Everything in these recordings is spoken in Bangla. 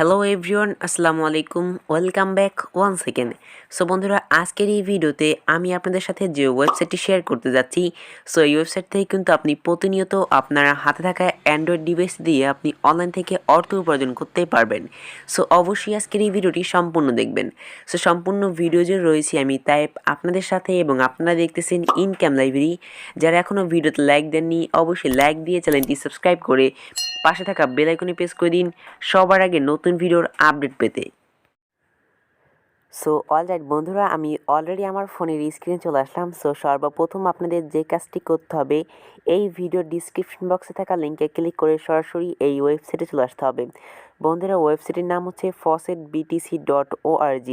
হ্যালো এভরিওয়ান, আসসালামু আলাইকুম, welcome back once again. So বন্ধুরা, আজকের এই ভিডিওতে আমি আপনাদের সাথে যে ওয়েবসাইটটি শেয়ার করতে যাচ্ছি, সো এই ওয়েবসাইট থেকে কিন্তু আপনি প্রতিনিয়ত আপনার হাতে থাকা অ্যান্ড্রয়েড ডিভাইস দিয়ে আপনি অনলাইন থেকে অর্থ উপার্জন করতে পারবেন। সো অবশ্যই আজকের এই ভিডিওটি সম্পূর্ণ দেখবেন। সো সম্পূর্ণ ভিডিও যে রয়েছে আমি তাই আপনাদের সাথে, এবং আপনারা দেখতেছেন ইনকাম লাইব্রেরি। যারা এখনও ভিডিওতে লাইক দেননি, অবশ্যই লাইক দিয়ে চ্যানেলটি সাবস্ক্রাইব করে পাশে থাকা বেল আইকনে প্রেস করে দিন সবার আগে নতুন ভিডিওর আপডেট পেতে। সো অলরাইট বন্ধুরা, আমি অলরেডি আমার ফোনের স্ক্রিনে চলে আসলাম। সো সর্বপ্রথম আপনাদের যে কাজটি করতে হবে, এই ভিডিওর ডিসক্রিপশন বক্সে থাকা লিঙ্কে ক্লিক করে সরাসরি এই ওয়েবসাইটে চলে আসতে হবে। বন্ধুরা, ওয়েবসাইটের নাম হচ্ছে faucetbtc.org।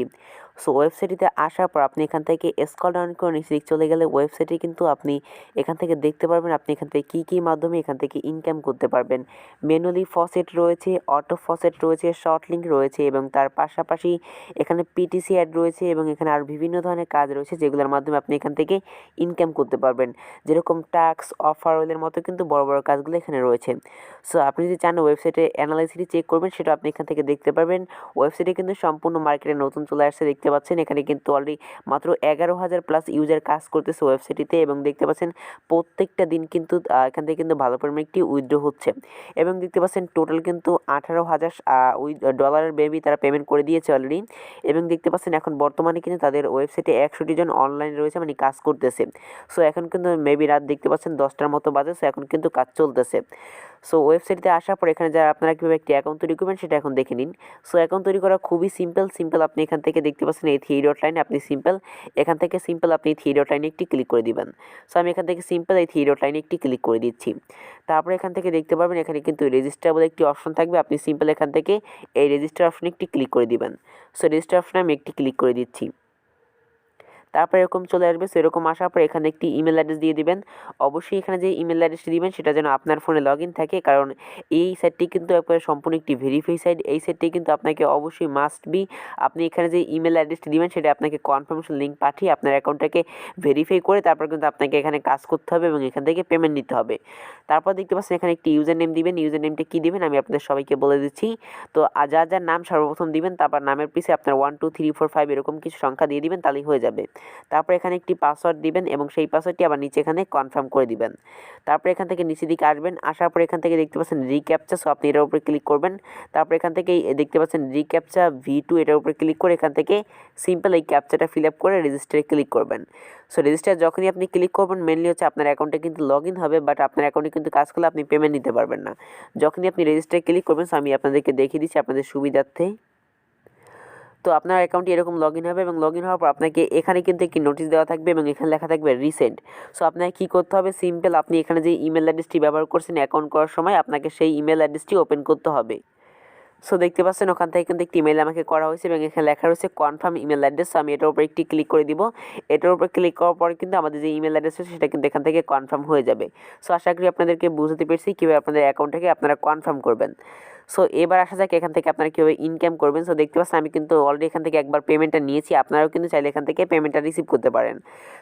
সো ওয়েবসাইটটিতে আসার পর আপনি এখান থেকে স্ক্রল ডাউন করে নিচে দিকে চলে গেলে ওয়েবসাইটে কিন্তু আপনি এখান থেকে দেখতে পারবেন আপনি এখান থেকে কী মাধ্যমে এখান থেকে ইনকাম করতে পারবেন। ম্যানুয়ালি ফসেট রয়েছে, অটো ফসেট রয়েছে, শর্ট লিঙ্ক রয়েছে, এবং তার পাশাপাশি এখানে পিটিসি অ্যাড রয়েছে, এবং এখানে আর বিভিন্ন ধরনের কাজ রয়েছে যেগুলোর মাধ্যমে আপনি এখান থেকে ইনকাম করতে পারবেন, যেরকম ট্যাক্স অফার ওয়েলের মতো কিন্তু বড় বড় কাজগুলো এখানে রয়েছে। সো আপনি যদি চান ওয়েবসাইটে অ্যানালাইসিটি চেক করবেন, সেটা আপনি এখান থেকে দেখতে পারবেন। ওয়েবসাইটে কিন্তু সম্পূর্ণ মার্কেটে নতুন চলে আসছে, দেখতে পাচ্ছেন এখানে কিন্তু অলরেডি মাত্র 11,000 প্লাস ইউজার কাজ করতেছে ওয়েবসাইটটিতে, এবং দেখতে পাচ্ছেন প্রত্যেকটা দিন কিন্তু এখান থেকে কিন্তু ভালো পরিমাণে একটি উইথড্র হচ্ছে, এবং দেখতে পাচ্ছেন টোটাল কিন্তু 18,000 ডলারের বেবি তারা পেমেন্ট করে দিয়েছে অলরেডি। এবং দেখতে পাচ্ছেন এখন বর্তমানে কিন্তু তাদের ওয়েবসাইটে 100 জন অনলাইন রয়েছে, মানে কাজ করতেছে। সো এখন কিন্তু মেবি রাত দেখতে পাচ্ছেন 10টার মতো বাজে, সো এখন কিন্তু কাজ চলতেছে। সো ওয়েবসাইটে আসার পর এখানে যারা আপনারা কীভাবে একটি অ্যাকাউন্ট তৈরি করবেন সেটা এখন দেখে নিন। সো অ্যাকাউন্ট তৈরি করা খুবই সিম্পল। আপনি এখান থেকে দেখতে পাচ্ছেন এই থ্রি ডট লাইনে আপনি এখান থেকে আপনি থ্রি ডট লাইনে একটি ক্লিক করে দিবেন। সো আমি এখান থেকে এই থ্রি ডট লাইনে একটি ক্লিক করে দিচ্ছি। তারপরে এখান থেকে দেখতে পারবেন এখানে কিন্তু রেজিস্টার বলে একটি অপশন থাকবে, আপনি এখান থেকে এই রেজিস্টার অপশনে একটি ক্লিক করে দিবেন। সো রেজিস্টার অপশনে আমি একটি ক্লিক করে দিচ্ছি। তারপর এরকম চলে আসবে। সেরকম আসার পর এখানে একটি ইমেল অ্যাড্রেস দিয়ে দিবেন। অবশ্যই এখানে যে ইমেল অ্যাড্রেসটি দিবেন সেটা যেন আপনার ফোনে লগ ইন থাকে, কারণ এই সাইটটি কিন্তু একবারে সম্পূর্ণ একটি ভেরিফাই সাইট। এই সাইটটি কিন্তু আপনাকে অবশ্যই মাস্ট বি আপনি এখানে যে ইমেল অ্যাড্রেসটি দিবেন সেটা আপনাকে কনফার্মেশন লিঙ্ক পাঠিয়ে আপনার অ্যাকাউন্টটাকে ভেরিফাই করে তারপর কিন্তু আপনাকে এখানে কাজ করতে হবে এবং এখান থেকে পেমেন্ট নিতে হবে। তারপর দেখতে পাচ্ছেন এখানে একটি ইউজার নেম দিবেন। ইউজার নেমটা কী দিবেন আমি আপনাদের সবাইকে বলে দিচ্ছি। তো যার নাম সর্বপ্রথম দিবেন, তারপর নামের পিছে আপনার 1 2 3 4 5 এরকম কিছু সংখ্যা দিয়ে দিবেন, তাহলেই হয়ে যাবে। তারপর এখানে একটি পাসওয়ার্ড দিবেন এবং সেই পাসওয়ার্ডটি আবার নিচে এখানে কনফার্ম করে দিবেন। তারপর এখান থেকে নিচের দিকে আসবেন, আসার পর এখান থেকে দেখতে পাচ্ছেন রিক্যাপচা, সো আপনি এটার উপরে ক্লিক করবেন। তারপর এখান থেকে দেখতে পাচ্ছেন রিক্যাপচা V2, এটার উপরে ক্লিক করে এখান থেকে এই ক্যাপচাটা ফিল আপ করে রেজিস্টারে ক্লিক করবেন। সো রেজিস্টার যখনই আপনি ক্লিক করবেন মেনলি হচ্ছে আপনার অ্যাকাউন্টে কিন্তু লগ ইন হবে, বাট আপনার অ্যাকাউন্টে কিন্তু কাজ করলে আপনি পেমেন্ট নিতে পারবেন না। যখনই আপনি রেজিস্টারে ক্লিক করবেন, সো আমি আপনাদেরকে দেখিয়ে দিচ্ছি আপনাদের সুবিধার্থে। তো আপনার অ্যাকাউন্টটি এরকম লগ ইন হবে, এবং লগ ইন হওয়ার পর আপনাকে এখানে কিন্তু একটি নোটিশ দেওয়া থাকবে এবং এখানে লেখা থাকবে রিসেন্ট। সো আপনাকে কী করতে হবে, আপনি এখানে যে ইমেল অ্যাড্রেসটি ব্যবহার করছেন অ্যাকাউন্ট করার সময় আপনাকে সেই ইমেল অ্যাড্রেসটি ওপেন করতে হবে। সো দেখতে পাচ্ছেন ওখান থেকে কিন্তু একটি ইমেল আমাকে করা হয়েছে এবং এখানে লেখা রয়েছে কনফার্ম ইমেল অ্যাড্রেস। আমি এটার উপর একটি ক্লিক করে দিব। এটার উপর ক্লিক করার পর কিন্তু আমাদের যে ইমেল অ্যাড্রেস আছে সেটা কিন্তু এখান থেকে কনফার্ম হয়ে যাবে। সো আশা করি আপনাদেরকে বুঝতে পেরেছি কীভাবে আপনাদের অ্যাকাউন্টটাকে আপনারা কনফার্ম করবেন। সো এবার আসা যাক এখান থেকে আপনারা কীভাবে ইনকাম করবেন। সো দেখতে পাচ্ছেন আমি কিন্তু অলরেডি এখান থেকে একবার পেমেন্টটা নিয়েছি, আপনারাও কিন্তু চাইলে এখান থেকে পেমেন্টটা রিসিভ করতে পারেন।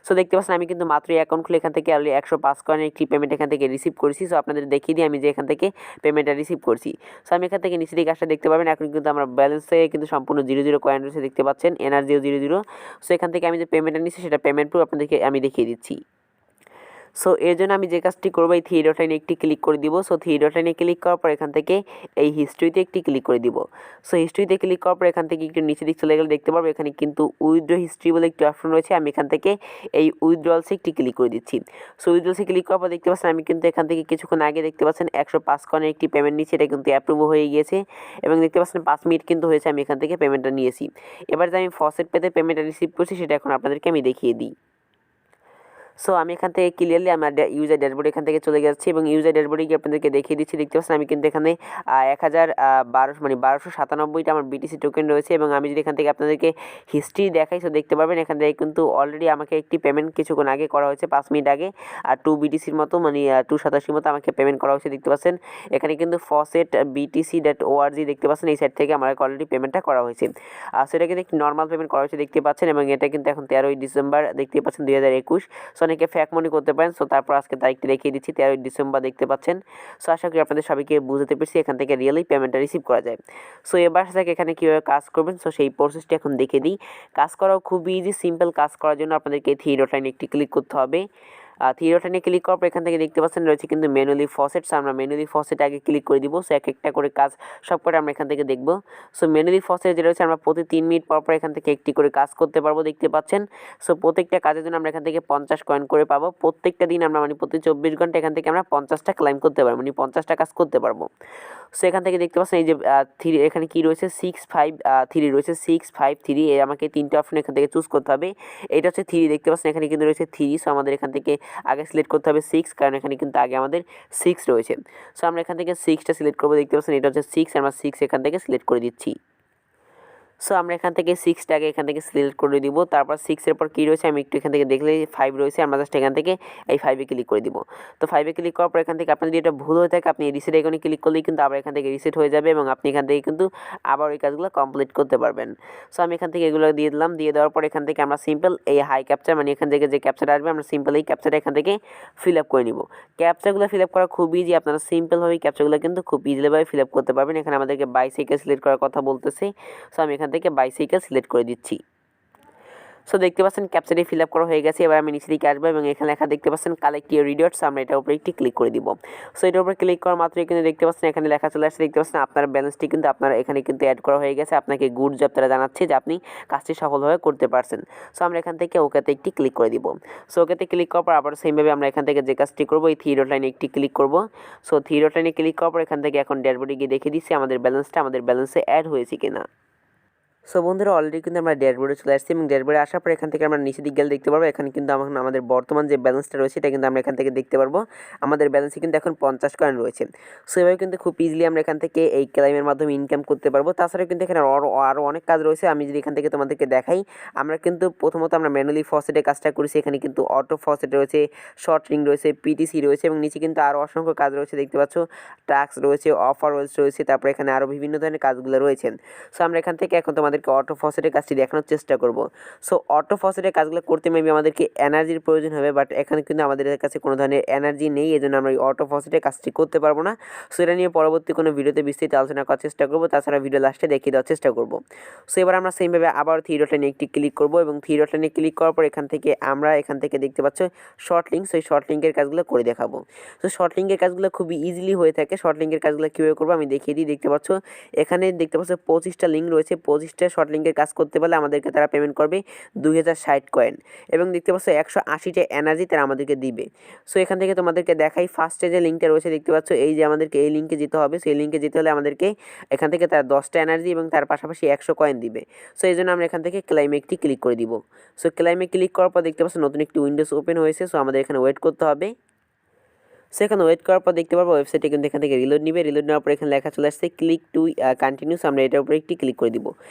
সো দেখতে পাচ্ছেন আমি কিন্তু মাত্র অ্যাকাউন্ট খুলে এখান থেকে অলরেডি 105 কয়েনের একটি পেমেন্ট এখান থেকে রিসিভ করেছি। সো আপনাদের দেখিয়ে দিই আমি যে এখান থেকে পেমেন্টটা রিসিভ করছি। সো আমি এখান থেকে নিচে দিকে আসলে দেখতে পাবেন এখন কিন্তু আমার ব্যালেন্সে কিন্তু সম্পূর্ণ 0 কয়েন রয়েছে, দেখতে পাচ্ছেন এনার্জিও 0। সো এখান থেকে আমি যে পেমেন্টটা নিচ্ছি সেটা পেমেন্ট প্রুফ আপনাদেরকে আমি দেখিয়ে দিচ্ছি। সো এর জন্য আমি যে কাজটি করবো এই থ্রি ডট লাইনে একটি ক্লিক করে দিব। সো থ্রি ডট লাইনে ক্লিক করার পর এখান থেকে এই হিস্ট্রিতে একটি ক্লিক করে দিব। সো হিস্ট্রিতে ক্লিক করার পর এখান থেকে একটু নিচে দিক চলে গেলে দেখতে পারবো এখানে কিন্তু উইথড্র হিস্ট্রি বলে একটি অপশন রয়েছে। আমি এখান থেকে এই উইথড্রলসে একটি ক্লিক করে দিচ্ছি। সো উইথড্রলসে ক্লিক করার পর দেখতে পাচ্ছেন আমি কিন্তু এখান থেকে কিছুক্ষণ আগে দেখতে পাচ্ছেন 105 কয়েনের একটি পেমেন্ট নিচ্ছি, এটা কিন্তু অ্যাপ্রুভ হয়ে গিয়েছে এবং দেখতে পাচ্ছেন 5 মিনিট কিন্তু হয়েছে আমি এখান থেকে পেমেন্টটা নিয়েছি। এবার যে আমি ফসেট পেতে পেমেন্টটা রিসিভ করছি সেটা এখন আপনাদেরকে আমি দেখিয়ে দিই। সো আমি এখান থেকে ক্লিয়ারলি আমার ইউজার ড্যাশবোর্ড এখান থেকে চলে যাচ্ছি এবং ইউজার ড্যাশবোর্ডে গিয়ে আপনাদেরকে দেখিয়ে দিচ্ছি। দেখতে পাচ্ছেন আমি কিন্তু এখানে 1297টা আমার বিটিসি টোকেন রয়েছে এবং আমি যদি এখান থেকে আপনাদেরকে হিস্ট্রি দেখাই সো দেখতে পাবেন এখান থেকে কিন্তু অলরেডি আমাকে একটি পেমেন্ট কিছুক্ষণ আগে করা হয়েছে 5 মিনিট আগে, আর 2 বিটিসির মতো মানে 287 মতো আমাকে পেমেন্ট করা হয়েছে। দেখতে পাচ্ছেন এখানে কিন্তু faucetbtc.org দেখতে পাচ্ছেন এই সাইট থেকে আমার অলরেডি পেমেন্টটা করা হয়েছে। আর সেটা কিন্তু একটি নর্মাল পেমেন্ট করা হয়েছে দেখতে পাচ্ছেন এবং এটা কিন্তু এখন 13ই ডিসেম্বর দেখতে পাচ্ছেন 2021। সো অনেকে ফ্যাক মনে করতে পারেন। সো তারপর আজকে তারিখটি দেখিয়ে দিচ্ছি, 13 ডিসেম্বর দেখতে পাচ্ছেন। সো আশা করি আপনাদের সবাইকে বুঝতে পেরেছি এখান থেকে রিয়েলি পেমেন্টটা রিসিভ করা যায়। সো এবার থেকে এখানে কীভাবে কাজ করবেন, সো সেই প্রসেসটি এখন দেখিয়ে দিই। কাজ করাও খুবই ইজি, সিম্পল। কাজ করার জন্য আপনাদেরকে থ্রি ডট লাইনে একটি ক্লিক করতে হবে। থ্রি ডট লাইনে ক্লিক করার পর এখান থেকে দেখতে পাচ্ছেন রয়েছে কিন্তু ম্যানুয়ালি ফসেটস। আমরা ম্যানুয়ালি ফসেট আগে ক্লিক করে দিব। সো এক একটা করে কাজ সবকটা আমরা এখান থেকে দেখব। সো ম্যানুয়ালি ফসেট যে রয়েছে আমরা প্রতি 3 মিনিট পর এখান থেকে একটি করে কাজ করতে পারবো, দেখতে পাচ্ছেন। সো প্রত্যেকটা কাজের জন্য আমরা এখান থেকে 50 কয়েন করে পাবো। প্রত্যেকটা দিন আমরা মানে প্রতি 24 ঘন্টা এখান থেকে আমরা 50টা ক্লাইম করতে পারবো, মানে 50টা কাজ করতে পারবো। সো এখান থেকে দেখতে পাচ্ছেন এই যে থ্রি, এখানে কি রয়েছে 653 রয়েছে, 653 আমাকে 3টে অপশন এখান থেকে চুজ করতে হবে। এটা হচ্ছে 3, দেখতে পাচ্ছেন এখানে কিন্তু রয়েছে 3। সো আমাদের এখান থেকে আগে সিলেক্ট করতে হবে 6, কারণ এখানে কিন্তু আগে আমাদের 6 রয়েছে। সো আমরা এখান থেকে 6টা সিলেক্ট করবো, দেখতে পাচ্ছেন এটা হচ্ছে 6, আমরা 6 এখান থেকে সিলেক্ট করে দিচ্ছি। সো আমরা এখান থেকে 6টাকে এখান থেকে সিলেক্ট করে দিব। তারপর 6-এর পর কী রয়েছে আমি একটু এখান থেকে দেখলে 5 রয়েছে, আমরা জাস্ট এখান থেকে এই 5-এ ক্লিক করে দিব। তো 5-এ ক্লিক করার পর এখান থেকে আপনার যদি এটা ভুল হয়ে থাকে আপনি রিসেট আইকনে ক্লিক করলেই কিন্তু আবার এখান থেকে রিসেট হয়ে যাবে এবং আপনি এখান থেকে কিন্তু আবার ওই কাজগুলো কমপ্লিট করতে পারবেন। সো আমি এখান থেকে এগুলো দিয়ে দিলাম। দিয়ে দেওয়ার পর এখান থেকে আমরা সিম্পল এই হাই ক্যাপচার, মানে এখান থেকে যে ক্যাপচারটা আসবে আমরা সিম্পল এই ক্যাপচারটা এখান থেকে ফিল আপ করে নিব। ক্যাপচারগুলো ফিল আপ করা খুব ইজি, আপনারা সিম্পলভাবে ক্যাপচারগুলো কিন্তু খুব ইজিলিভাবে ফিল আপ করতে পারবেন। এখানে আমাদেরকে বাইসাইকেল সিলেক্ট করার কথা বলতেছে। সো আমি এখান থেকে বাইসাইকেল সিলেক্ট করে দিচ্ছি। সো দেখতে পাচ্ছেন ক্যাপচারটি ফিল আপ করা হয়ে গেছে। এবার আমি নিচে দিকে আসবো এবং এখানে লেখা দেখতে পাচ্ছেন কালেক্ট ইউর রিওয়ার্ডস, আমরা এটার উপরে একটি ক্লিক করে দিব। সো এটার উপরে ক্লিক করা মাত্রই কিন্তু দেখতে পাচ্ছেন এখানে লেখা চলে আসছে, দেখতে পাচ্ছেন আপনার ব্যালেন্সটি কিন্তু আপনার এখানে কিন্তু অ্যাড করা হয়ে গেছে। আপনাকে গুড জব তারা জানাচ্ছে যে আপনি কাজটি সফলভাবে করতে পারছেন। সো আমরা এখান থেকে ওকেতে একটি ক্লিক করে দিব। সো ওকেতে ক্লিক করার পর আবার সেমভাবে আমরা এখান থেকে যে কাজটি করবো এই থ্রি ডট লাইনে একটি ক্লিক করব। সো থ্রি ডট লাইনে ক্লিক করার পর এখান থেকে এখন ড্যাশবোর্ডে গিয়ে দেখে দিচ্ছি আমাদের ব্যালেন্সটা আমাদের ব্যালেন্সে অ্যাড হয়েছে কিনা। সো বন্ধুরা অলরেডি কিন্তু আমরা ড্যাশবোর্ডে চলে আসছি এবং ড্যাশবোর্ডে আসার পর এখান থেকে আমরা নিচে দিক গেলে দেখতে পারবো এখানে কিন্তু আমাদের বর্তমান যে ব্যালেন্সটা রয়েছে এটা কিন্তু আমরা এখান থেকে দেখতে পারবো। আমাদের ব্যালেন্সে কিন্তু এখন 50 কয়েন রয়েছে। সো এভাবে কিন্তু খুব ইজিলি আমরা এখান থেকে এই ক্লাইমের মাধ্যমে ইনকাম করতে পারবো। তাছাড়াও কিন্তু এখানে আরও অনেক কাজ রয়েছে, আমি যদি এখান থেকে তোমাদেরকে দেখাই। আমরা কিন্তু প্রথমত আমরা ম্যানুয়ালি ফসেটে কাজটা করেছি, এখানে কিন্তু অটো ফসেট রয়েছে, শর্ট রিং রয়েছে, পিটিসি রয়েছে এবং নিচে কিন্তু আরও অসংখ্য কাজ রয়েছে, দেখতে পাচ্ছ টাস্ক রয়েছে, অফার রয়েছে, তারপরে এখানে আরও বিভিন্ন ধরনের কাজগুলো রয়েছে। সো আমরা এখান থেকে এখন তোমাদেরকে অটো ফসেটের কাজটি দেখানোর চেষ্টা করব। সো অটো ফসেটের কাজগুলো করতে মেবি আমাদেরকে এনার্জির প্রয়োজন হবে, বাট এখানে কিন্তু আমাদের কাছে কোনো ধরনের এনার্জি নেই, এই জন্য আমরা এই অটো ফসেটের কাজটি করতে পারবো না। সো এটা নিয়ে পরবর্তী কোনো ভিডিওতে বিস্তারিত আলোচনা করার চেষ্টা করবো, তাছাড়া ভিডিও লাস্টে দেখিয়ে দেওয়ার চেষ্টা করব। সো এবার আমরা সেমভাবে আবার থ্রি ডট লাইনে একটি ক্লিক করবো এবং থ্রি ডট লাইনে ক্লিক করার পর এখান থেকে আমরা এখান থেকে দেখতে পাচ্ছ শর্ট লিঙ্ক, সেই শর্ট লিঙ্কের কাজগুলো করে দেখাবো। সো শর্ট লিঙ্কের কাজগুলো খুবই ইজিলি হয়ে থাকে। শর্ট লিঙ্কের কাজগুলো কীভাবে করবো আমি দেখিয়ে দিই। দেখতে পাচ্ছ এখানে দেখতে পাচ্ছ 25টা লিঙ্ক রয়েছে, 25টা শর্ট লিঙ্কের কাজ করতে পারলে আমাদেরকে তারা পেমেন্ট করবে 2060 কয়েন এবং দেখতে পাচ্ছ 180টা এনার্জি তারা আমাদেরকে দিবে। সো এখান থেকে তোমাদেরকে দেখাই ফার্স্টে যে লিঙ্কটা রয়েছে, দেখতে পাচ্ছ এই যে আমাদেরকে এই লিঙ্কে যেতে হবে। সেই লিঙ্কে যেতে হলে আমাদেরকে এখান থেকে তারা 10টা এনার্জি এবং তার পাশাপাশি 100 কয়েন দিবে। সো এই জন্য আমরা এখান থেকে ক্লাইমে একটি ক্লিক করে দিব। সো ক্লাইমে ক্লিক করার পর দেখতে পাচ্ছ নতুন একটি উইন্ডোজ ওপেন হয়েছে। সো আমাদের এখানে ওয়েট করতে হবে। সেখানে ওয়েট করার পর দেখতে পারবো ওয়েবসাইটে কিন্তু এখান থেকে রিলোড নিবে। রিলোড নেওয়ার পর এখানে লেখা চলে আসছে ক্লিক টু কন্টিনিউস, আমরা এটার উপরে একটি ক্লিক করে দিব।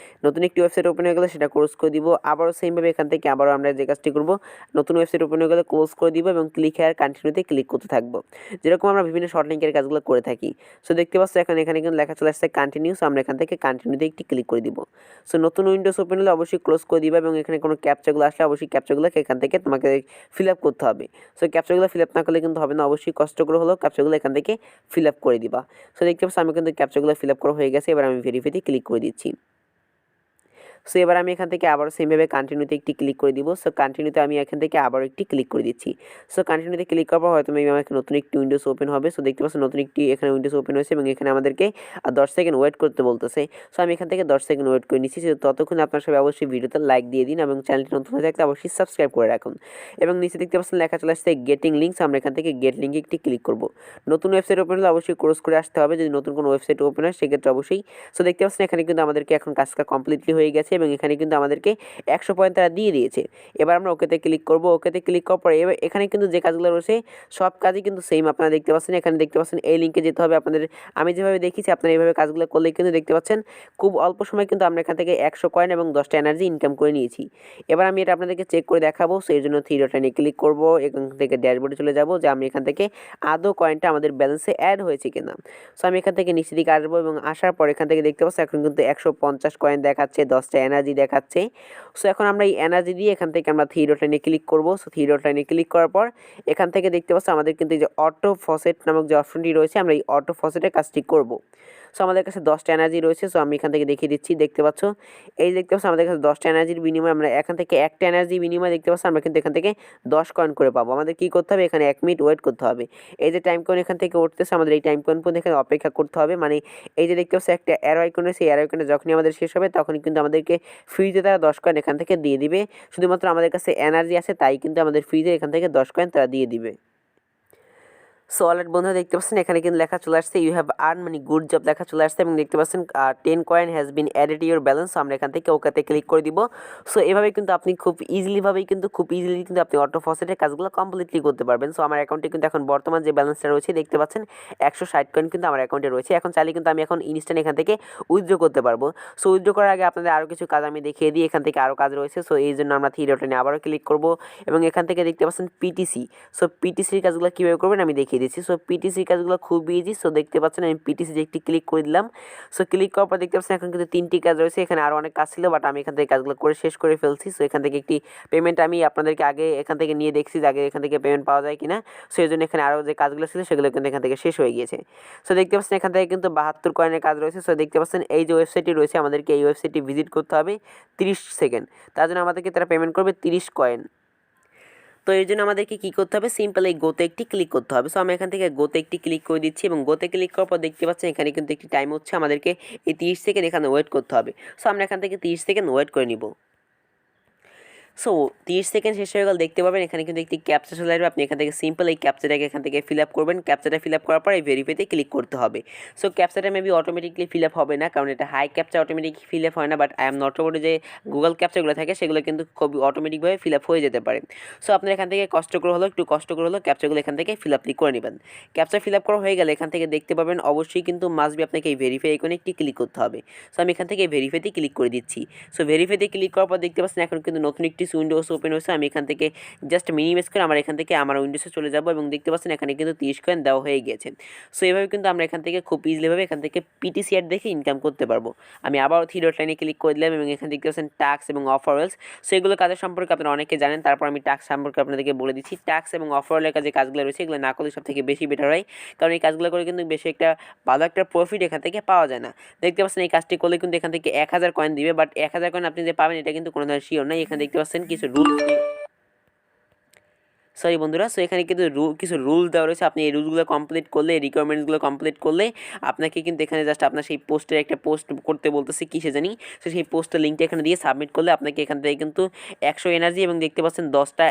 নতুন একটি ওয়েবসাইট ওপেন হয়ে গেলে সেটা ক্লোজ করে দিব। আবারও সেমভাবে এখান থেকে আবারও আমরা যে কাজটি করবো নতুন ওয়েবসাইট ওপেন হয়ে গেলে ক্লোজ করে দিব এবং ক্লিক হেয়ার কন্টিনিউতে ক্লিক করতে থাকবো, যেরকম আমরা বিভিন্ন শর্ট লিঙ্কের কাজগুলো করে থাকি। সো দেখতে পাচ্ছ এখানে কিন্তু লেখা চলে আসছে কন্টিনিউস, আমরা এখান থেকে কন্টিনিউতে একটি ক্লিক করে দিব। সো নতুন উইন্ডোজ ওপেন হলে অবশ্যই ক্লোজ করে দিবা এবং এখানে কোনো ক্যাপচাগুলো আসলে অবশ্যই ক্যাপচাগুলোকে এখান থেকে তোমাকে ফিল আপ করতে হবে। সো ক্যাপচাগুলো ফিল আপ না করলে কিন্তু হবে না, অবশ্যই কষ্ট করে হলেও ক্যাপচাগুলো এখান থেকে ফিল আপ করে দিবা। সো দেখতে পাচ্ছ আমি কিন্তু ক্যাপচাগুলো ফিল আপ করা হয়ে গেছে। এবার আমি ভেরিফাইতে ক্লিক করে দিচ্ছি। সো এবার আমি এখান থেকে আবারও সেমভাবে কন্টিনিউতে একটি ক্লিক করে দিব। সো কন্টিনিউতে আমি এখান থেকে আবারও একটি ক্লিক করে দিচ্ছি। সো কন্টিনিউতে ক্লিক করার পর হয়তো মেবি আমাকে নতুন একটি উইন্ডোজ ওপেন হবে। সো দেখতে পাচ্ছ নতুন একটি এখানে উইন্ডোজ ওপেন হয়েছে এবং এখানে আমাদেরকে 10 সেকেন্ড ওয়েট করতে বলতেছে। সো আমি এখান থেকে 10 সেকেন্ড ওয়েট করে নিচ্ছি। ততক্ষণ আপনার সবাই অবশ্যই ভিডিওতে লাইক দিয়ে দিন এবং চ্যানেলটি নতুন হয়ে থাকলে অবশ্যই সাবস্ক্রাইব করে রাখুন এবং নিচে দেখতে পাচ্ছেন লেখা চলে আসছে গেটিং লিঙ্কস, আমরা এখান থেকে গেট লিঙ্কে একটি ক্লিক করব। নতুন ওয়েবসাইট ওপেন হলে অবশ্যই ক্লোজ করে আসতে হবে, যদি নতুন কোনো ওয়েবসাইট ওপেন হয় সেক্ষেত্রে অবশ্যই। সো দেখতে পাচ্ছেন এখানে কিন্তু আমাদেরকে এখন কাজটা কমপ্লিটলি হয়ে গেছে এবং এখানে কিন্তু আমাদেরকে 100 পয়েন্ট তারা দিয়ে দিয়েছে। এবার আমরা ওকেতে ক্লিক করব। ওকেতে ক্লিক করার পরে এবার এখানে কিন্তু যে কাজগুলো রয়েছে সব কাজই কিন্তু সেম আপনারা দেখতে পাচ্ছেন। এখানে দেখতে পাচ্ছেন এই লিঙ্কে যেতে হবে আপনাদের, আমি যেভাবে দেখিয়েছি আপনারা এইভাবে কাজগুলো করলে কিন্তু দেখতে পাচ্ছেন খুব অল্প সময় কিন্তু আমরা এখান থেকে 100 কয়েন এবং 10টা এনার্জি ইনকাম করে নিয়েছি। এবার আমি এটা আপনাদেরকে চেক করে দেখাবো। সেই জন্য থ্রি ডট লাইনে ক্লিক করব, এখান থেকে ড্যাশবোর্ডে চলে যাব যে আমি এখান থেকে আদৌ কয়েনটা আমাদের ব্যালেন্সে অ্যাড হয়েছে কিনা। সো আমি এখান থেকে নিচের দিকে আসবো এবং আসার পর এখান থেকে দেখতে পাচ্ছি এখন কিন্তু 150 কয়েন দেখাচ্ছে, 10টা এনার্জি দেখাচ্ছে। সো এখন আমরা এই এনার্জি দিয়ে এখান থেকে আমরা থ্রি ডট লাইনে ক্লিক করবো। সো থ্রি ডট লাইনে ক্লিক করার পর এখান থেকে দেখতে পাচ্ছি আমাদের কিন্তু এই যে অটো ফসেট নামক যে অপশনটি রয়েছে, আমরা এই অটো ফসেটের কাজটি করব। সো আমাদের কাছে 10টা এনার্জি রয়েছে। সো আমি এখান থেকে দেখিয়ে দিচ্ছি, দেখতে পাচ্ছ এই দেখতে পাচ্ছ আমাদের কাছে 10টা এনার্জির বিনিময়ে আমরা এখান থেকে একটা এনার্জি বিনিময়ে দেখতে পাচ্ছি আমরা কিন্তু এখান থেকে 10 কয়েন করে পাবো। আমাদের কী করতে হবে, এখানে 1 মিনিট ওয়েট করতে হবে। এই যে টাইম কয়েন এখান থেকে উঠতেছে, আমাদের এই টাইম কয়েন পর্যন্ত এখানে অপেক্ষা করতে হবে। মানে এই যে দেখতে পাচ্ছি একটা অ্যারো আইকন রয়েছে, এই অ্যারো আইকনটা যখনই আমাদের শেষ হবে তখনই কিন্তু আমাদেরকে ফ্রিতে তারা 10 কয়েন এখান থেকে দিয়ে দিবে। শুধুমাত্র আমাদের কাছে এনার্জি আছে তাই কিন্তু আমাদের ফ্রিতে এখান থেকে 10 কয়েন তারা দিয়ে দিবে। সো অলরেডি বন্ধুরা দেখতে পাচ্ছেন এখানে কিন্তু লেখা চলে আসছে ইউ হ্যাভ আর্ন মানে গুড জব লেখা চলে আসছে, এবং দেখতে পাচ্ছেন 10 coin has been added your balance. আমরা এখান থেকে ওকেতে ক্লিক করে দিব। সো এভাবে কিন্তু আপনি খুব ইজিলি কিন্তু আপনি অটো ফসেটের কাজগুলো কমপ্লিটলি করতে পারবেন। সো আমার অ্যাকাউন্টে কিন্তু এখন বর্তমান যে ব্যালেন্সটা রয়েছে দেখতে পাচ্ছেন 160 কয়েন কিন্তু আমার অ্যাকাউন্টে রয়েছে। এখন চাইলে কিন্তু আমি এখন ইনস্ট্যান্ট এখান থেকে উইথড্র করতে পারবো। সো উইথড্র করার আগে আপনাদের আরও কিছু কাজ আমি দেখিয়ে দিই, এখান থেকে আরও কাজ রয়েছে। সো এই জন্য আমরা থ্রি ডট লাইনে আবারও ক্লিক করবো এবং এখান থেকে দেখতে পাচ্ছেন পিটিসি। সো পিটিসির কাজগুলো কীভাবে করবেন আমি দেখিয়ে দিচ্ছি। সো পিটিসি কাজগুলো খুবই ইজি। সো দেখতে পাচ্ছেন আমি পিটিসি যে একটি ক্লিক করে দিলাম। সো ক্লিক করার পর দেখতে পাচ্ছেন এখন কিন্তু 3টি কাজ রয়েছে। এখানে আরও অনেক কাজ ছিল বাট আমি এখান থেকে কাজগুলো করে শেষ করে ফেলছি। সো এখান থেকে একটি পেমেন্ট আমি আপনাদেরকে আগে এখান থেকে নিয়ে দেখছি যে আগে এখান থেকে পেমেন্ট পাওয়া যায় কিনা। সো এই জন্য এখানে আরও যে কাজগুলো ছিল সেগুলো কিন্তু এখান থেকে শেষ হয়ে গিয়েছে। সো দেখতে পাচ্ছেন এখান থেকে কিন্তু 72 কয়েনের কাজ রয়েছে। সো দেখতে পাচ্ছেন এই যে ওয়েবসাইটটি রয়েছে আমাদেরকে এই ওয়েবসাইটটি ভিজিট করতে হবে 30 সেকেন্ড। তার জন্য আমাদেরকে তারা পেমেন্ট করবে 30 কয়েন। তো এর জন্য আমাদেরকে কী করতে হবে, সিম্পল এই গোতে একটি ক্লিক করতে হবে। সো আমি এখান থেকে গোতে একটি ক্লিক করে দিচ্ছি এবং গোতে ক্লিক করার পর দেখতে পাচ্ছেন এখানে কিন্তু একটি টাইম হচ্ছে, আমাদেরকে এই 30 সেকেন্ড এখানে ওয়েট করতে হবে। সো আমরা এখান থেকে 30 সেকেন্ড ওয়েট করে নিব। সো 30 সেকেন্ড শেষ হয়ে গেল, দেখতে পাবেন এখানে কিন্তু একটি ক্যাপচা চলে আসবে। আপনি এখান থেকে সিম্পল এই ক্যাপচাটাকে এখান থেকে ফিল আপ করবেন। ক্যাপচাটা ফিল আপ করার পর এই ভেরিফাইতে ক্লিক করতে হবে। সো ক্যাপচাটা মেবি অটোমেটিকলি ফিল আপ হবে না, কারণ এটা হাই ক্যাপচা অটোমেটিক ফিল আপ হয় না, but I am not sure যে গুগল ক্যাপচাগুলো থাকে সেগুলো কিন্তু খুব অটোমেটিকভাবে ফিল আপ হয়ে যেতে পারে। সো আপনার এখান থেকে একটু কষ্ট করে হলো ক্যাপচাগুলো এখান থেকে ফিল আপ করে নেবেন। ক্যাপচা ফিল আপ করা হয়ে গেলে এখান থেকে দেখতে পাবেন অবশ্যই কিন্তু মাস্ট বি আপনাকে এই ভেরিফাই আইকনে একটি ক্লিক করতে হবে। সো আমি এখান থেকে এই ভেরিফাইতে ক্লিক করে দিচ্ছি। সো ভেরিফাইতে ক্লিক করার পর দেখতে পাচ্ছেন এখন কিন্তু নতুন একটি উইন্ডোজ ওপেন হয়েছে। আমি এখান থেকে জাস্ট মিনিমাইজ করে আমার এখান থেকে আমার উইন্ডোজে চলে যাব এবং দেখতে পাচ্ছেন এখানে কিন্তু 30 কয়েন দেওয়া হয়ে গেছে। সো এইভাবে কিন্তু আমরা এখান থেকে খুব ইজিলিভাবে এখান থেকে পিটিসি অ্যাড দেখে ইনকাম করতে পারবো। আমি আবার থ্রি ডট লাইনে ক্লিক করে দিলাম এবং এখানে দেখতে পাচ্ছেন টাস্ক এবং অফারেলস। সো এগুলো কাজের সম্পর্কে আপনারা অনেকে জানেন, তারপর আমি টাস্ক সম্পর্কে আপনাদেরকে বলে দিচ্ছি। টাস্ক এবং অফারেলের কাজে কাজগুলো রয়েছে এগুলো না করলে সব থেকে বেশি বেটার হয়, কারণ এই কাজগুলো করে কিন্তু বেশি একটা ভালো একটা প্রফিট এখান থেকে পাওয়া যায় না। দেখতে পাচ্ছেন এই কাজটি করলে কিন্তু এখান থেকে 1000 কয়েন দিবে, বাট 1000 কয়েন আপনি যে পাবেন এটা কিন্তু কোনো ধরনের শিওর নাই। এখানে দেখতে পাচ্ছেন কিছু সরি বন্ধুরা, সো এখানে কিন্তু কিছু রুলস দেওয়া রয়েছে। আপনি এই রুলসগুলো কমপ্লিট করলে, এই রিকোয়ারমেন্টসগুলো কমপ্লিট করলে আপনাকে কিন্তু এখানে জাস্ট আপনার সেই পোস্টের একটা পোস্ট করতে বলতেছে কিসে জানি। সো সেই পোস্টের লিঙ্কটা এখানে দিয়ে সাবমিট করলে আপনাকে এখান থেকে কিন্তু 100 এনার্জি এবং দেখতে পাচ্ছেন 10টা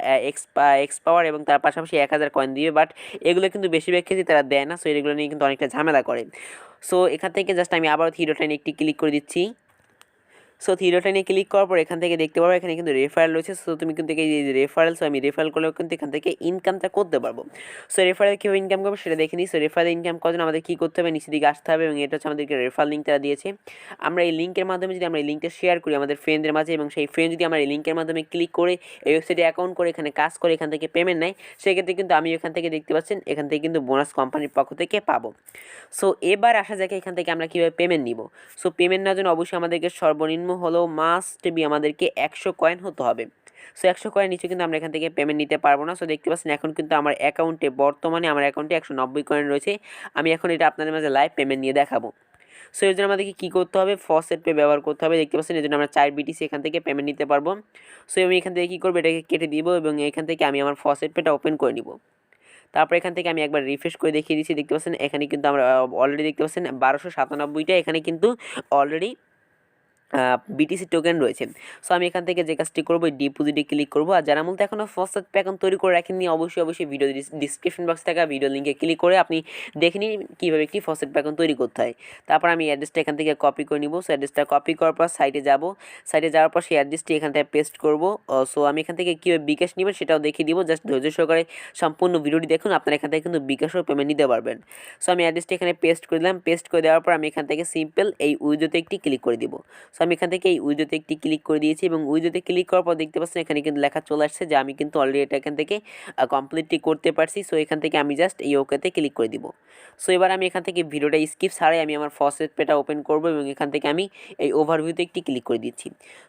এক্স পাওয়ার এবং তার পাশাপাশি 1000 কয়েন দিবে, বাট এগুলো কিন্তু বেশিরভাগ ক্ষেত্রে তারা দেয় না। সো এগুলো নিয়ে কিন্তু অনেকটা ঝামেলা করে। সো এখান থেকে জাস্ট আমি আবার থ্রি ডট লাইনে একটি ক্লিক করে দিচ্ছি। সো থ্রি ডট লাইনে ক্লিক করার পর এখান থেকে দেখতে পাবো এখানে কিন্তু রেফারেল রয়েছে। সো তুমি কিন্তু এই যে রেফারেল, সো আমি রেফারেল করলেও কিন্তু এখান থেকে ইনকামটা করতে পারবো। সো রেফারেল কীভাবে ইনকাম করবো সেটা দেখে নিই। সো রেফারেল ইনকাম করার জন্য আমাদের কী করতে হবে, নিচের দিকে আসতে হবে এবং এটা হচ্ছে আমাদেরকে রেফারেল লিঙ্ক তারা দিয়েছে। আমরা এই লিঙ্কের মাধ্যমে যদি আমরা এই লিঙ্কটা শেয়ার করি আমাদের ফ্রেন্ডদের মাঝে এবং সেই ফ্রেন্ড যদি আমরা এই লিঙ্কের মাধ্যমে ক্লিক করে এই ওয়েবসাইটে অ্যাকাউন্ট করে এখানে কাজ করে এখান থেকে পেমেন্ট নেয়, সেক্ষেত্রে কিন্তু আমি এখান থেকে দেখতে পাচ্ছেন এখান থেকে কিন্তু বোনাস কোম্পানির পক্ষ থেকে পাবো। সো এবার আসা যাক এখান থেকে আমরা কীভাবে পেমেন্ট নিব। সো পেমেন্ট নেওয়ার জন্য অবশ্যই আমাদেরকে সর্বনিম্ন হলেও মাস্ট বি আমাদেরকে 100 কয়েন হতে হবে। সো 100 কয়েন নিচে কিন্তু আমরা এখান থেকে পেমেন্ট নিতে পারবো না। সো দেখতে পাচ্ছেন এখন কিন্তু আমার অ্যাকাউন্টে বর্তমানে আমার অ্যাকাউন্টে 190 কয়েন রয়েছে। আমি এখন এটা আপনাদের মাঝে লাইভ পেমেন্ট নিয়ে দেখাবো। সো এর জন্য আমাদেরকে কী করতে হবে, ফসেট পে ব্যবহার করতে হবে। দেখতে পাচ্ছেন এর জন্য আমরা 4 বিটিসি এখান থেকে পেমেন্ট নিতে পারবো। সো আমি এখান থেকে কী করবো, এটাকে কেটে দিব এবং এখান থেকে আমি আমার ফসেট পেটা ওপেন করে নিব। তারপর এখান থেকে আমি একবার রিফ্রেশ করে দেখিয়ে দিচ্ছি। দেখতে পাচ্ছেন এখানে কিন্তু আমরা অলরেডি দেখতে পাচ্ছেন 1297টা এখানে কিন্তু অলরেডি বিটিসি টোকেন রয়েছে। সো আমি এখান থেকে যে কাজটি করবো ডিপোজিটে ক্লিক করবো। আর যারা মূলত এখনও ফসেট পে অ্যাকাউন্ট তৈরি করে রাখেননি অবশ্যই ভিডিও ডিসক্রিপশন বক্সে থাকা ভিডিও লিঙ্কে ক্লিক করে আপনি দেখে নিন কীভাবে একটি ফসেট পে অ্যাকাউন্ট তৈরি করতে হয়। তারপর আমি অ্যাড্রেসটা এখান থেকে কপি করে নিব। সো অ্যাড্রেসটা কপি করার পর সাইটে যাওয়ার পর সেই অ্যাড্রেসটি এখান থেকে পেস্ট করবো। সো আমি এখান থেকে কীভাবে বিকাশ নেবেন সেটাও দেখিয়ে দিব। জাস্ট ধৈর্য সহকারে সম্পূর্ণ ভিডিওটি দেখুন, আপনারা এখান থেকে কিন্তু বিকাশও পেমেন্ট নিতে পারবেন। সো আমি অ্যাড্রেসটি এখানে পেস্ট করে দিলাম। পেস্ট করে দেওয়ার পর আমি এখান থেকে সিম্পল এই উইডোতে একটি ক্লিক করে দিব। সো আমি এখান থেকে এই উইডোতে একটি ক্লিক করে দিয়েছি এবং উইডোতে ক্লিক করার পর দেখতে পাচ্ছেন এখানে কিন্তু লেখা চলে আসছে যে আমি কিন্তু অলরেডি এটা এখান থেকে কমপ্লিটলি করতে পারছি। সো এখান থেকে আমি জাস্ট এই ওকেতে ক্লিক করে দিব। সো এবার আমি এখান থেকে ভিডিওটা স্কিপ ছাড়াই আমি আমার ফসেট পেটা ওপেন করবো এবং এখান থেকে আমি এই ওভারভিউতে একটি ক্লিক করে দিচ্ছি।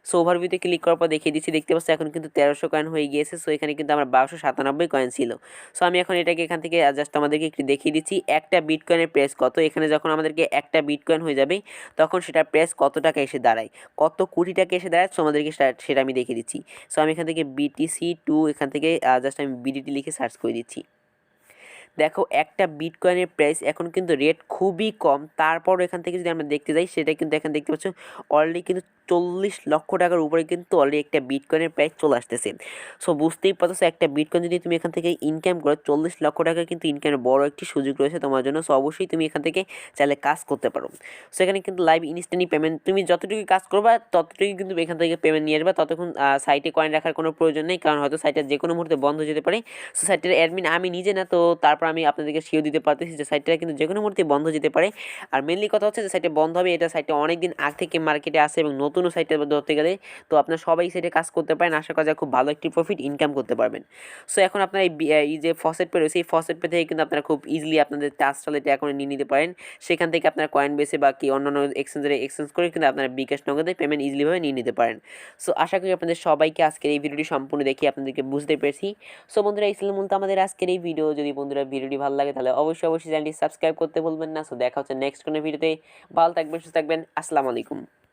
সো ওভারভিউতে ক্লিক করার পর দেখিয়ে দিচ্ছি, দেখতে পাচ্ছি এখন কিন্তু 1300 কয়েন হয়ে গিয়েছে। সো এখানে কিন্তু আমার 1297 কয়েন ছিল। সো আমি এখন এটাকে এখান থেকে জাস্ট আমাদেরকে একটু দেখিয়ে দিচ্ছি একটা বিটকয়েনের প্রাইস কত। এখানে যখন আমাদেরকে একটা বিটকয়েন হয়ে যাবে তখন সেটার প্রাইস কত টাকা এসে দাঁড়ায়, কত কোটি টাকা এসে দাঁড়ায়। সো আমাদেরকে সেটা আমি দেখিয়ে দিচ্ছি। সো আমি এখান থেকে BTC2 এখান থেকে জাস্ট আমি BDT লিখে সার্চ করে দিচ্ছি। দেখো একটা বিটকয়েনের প্রাইস এখন কিন্তু রেট খুবই কম, তারপর এখান থেকে যদি আমরা দেখতে যাই সেটা কিন্তু এখানে দেখতে পাচ্ছ অলরেডি কিন্তু 40 লক্ষ টাকার উপরে কিন্তু অলরেডি একটা বিটকয়েনের প্রাইস চলে আসতেছে। সো বুঝতেই পারছো একটা বিটকয়েন যদি তুমি এখান থেকে ইনকাম করো 40 লক্ষ টাকা কিন্তু ইনকামের বড় একটি সুযোগ রয়েছে তোমার জন্য। সো অবশ্যই তুমি এখান থেকে চাইলে কাজ করতে পারো। সো এখানে কিন্তু লাইভ ইনস্ট্যান্টলি পেমেন্ট, তুমি যতটুকু কাজ করবা ততটুকু কিন্তু এখান থেকে পেমেন্ট নিয়ে আসবা। ততক্ষণ সাইটে কয়েন রাখার কোনো প্রয়োজন নেই, কারণ হয়তো সাইটটা যে কোনো মুহূর্তে বন্ধ হয়ে যেতে পারে। সো সাইটের অ্যাডমিন আমি নিজে না, তো তারপর আমি আপনাদেরকে শিওর দিতে পারতেছি যে সাইটটা কিন্তু যে কোনো মুহূর্তে বন্ধ যেতে পারে। আর মেনলি কথা হচ্ছে যে সাইটে বন্ধ হবে, এটা সাইটটা অনেক দিন আগ থেকে মার্কেটে আসে এবং নতুনও সাইটে ধরতে গেলে তো আপনার সবাই সাইটে কাজ করতে পারেন। আশা করা যায় খুব ভালো একটি প্রফিট ইনকাম করতে পারবেন। সো এখন আপনার এই যে ফসেট পে রয়েছে এই ফসেট পে থেকে কিন্তু আপনারা খুব ইজিলি আপনাদের টাস্ক এটা এখন নিয়ে নিতে পারেন। সেখান থেকে আপনার কয়েন বেসে বা কি অন্যান্য এক্সচেঞ্জে এক্সচেঞ্জ করে কিন্তু আপনারা বিকাশ নগদে পেমেন্ট ইজিলিভাবে নিয়ে নিতে পারেন। সো আশা করি আপনাদের সবাইকে আজকের এই ভিডিওটি সম্পূর্ণ দেখে আপনাদেরকে বুঝতে পেরেছি। সো বন্ধুরা এই ছিল মূলত আমাদের আজকের এই ভিডিও। যদি বন্ধুরা ভিডিওটি ভালো লাগে তাহলে অবশ্যই চ্যানেলটি সাবস্ক্রাইব করতে ভুলবেন না। সো দেখা হচ্ছে নেক্সট কোনো ভিডিওতে। ভালো থাকবেন, সুস্থ থাকবেন। আসসালামু আলাইকুম।